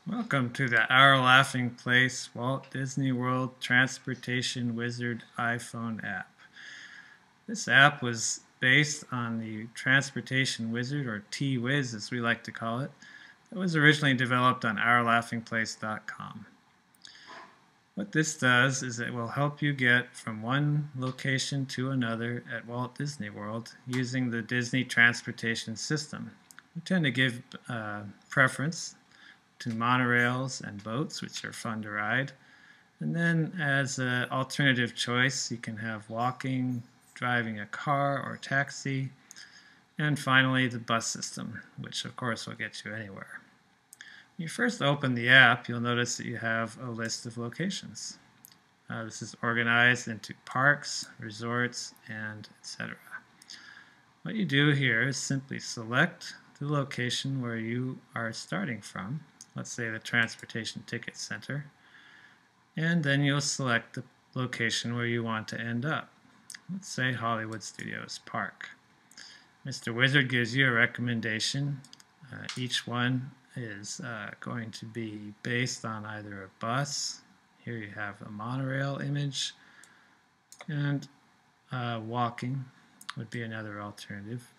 Welcome to the Our Laughing Place Walt Disney World Transportation Wizard iPhone app. This app was based on the Transportation Wizard, or T-Wiz as we like to call it, that was originally developed on OurLaughingPlace.com. What this does is it will help you get from one location to another at Walt Disney World using the Disney Transportation System. We tend to give preference to monorails and boats, which are fun to ride. And then as an alternative choice, you can have walking, driving a car or taxi, and finally the bus system, which of course will get you anywhere. When you first open the app, you'll notice that you have a list of locations. This is organized into parks, resorts, and etc. What you do here is simply select the location where you are starting from. Let's say the Transportation Ticket Center, and then you'll select the location where you want to end up. Let's say Hollywood Studios Park. Mr. Wizard gives you a recommendation. Each one is going to be based on either a bus, here you have a monorail image, and walking would be another alternative.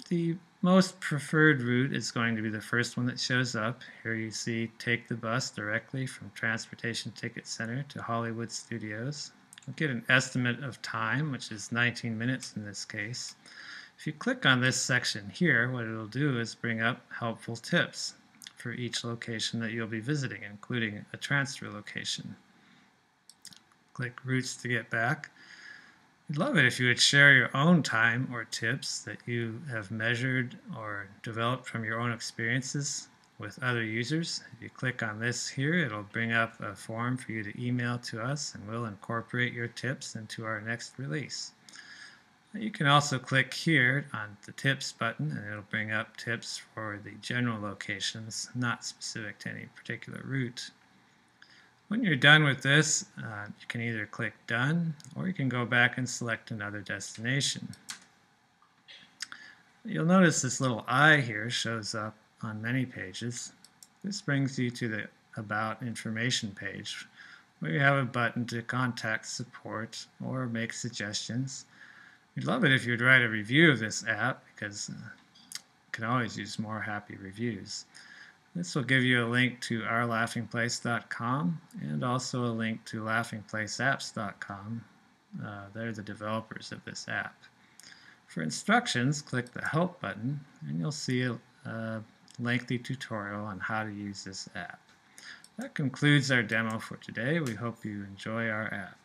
The most preferred route is going to be the first one that shows up. Here you see take the bus directly from Transportation Ticket Center to Hollywood Studios. We'll get an estimate of time, which is 19 minutes in this case. If you click on this section here, what it'll do is bring up helpful tips for each location that you'll be visiting, including a transfer location. Click Routes to get back. We'd love it if you would share your own time or tips that you have measured or developed from your own experiences with other users. If you click on this here, it'll bring up a form for you to email to us, and we'll incorporate your tips into our next release. You can also click here on the tips button, and it'll bring up tips for the general locations, not specific to any particular route. When you're done with this, you can either click Done, or you can go back and select another destination. You'll notice this little eye here shows up on many pages. This brings you to the About Information page, where you have a button to contact support or make suggestions. We'd love it if you'd write a review of this app, because you can always use more happy reviews. This will give you a link to OurLaughingPlace.com and also a link to LaughingPlaceApps.com. They're the developers of this app. For instructions, click the Help button, and you'll see a lengthy tutorial on how to use this app. That concludes our demo for today. We hope you enjoy our app.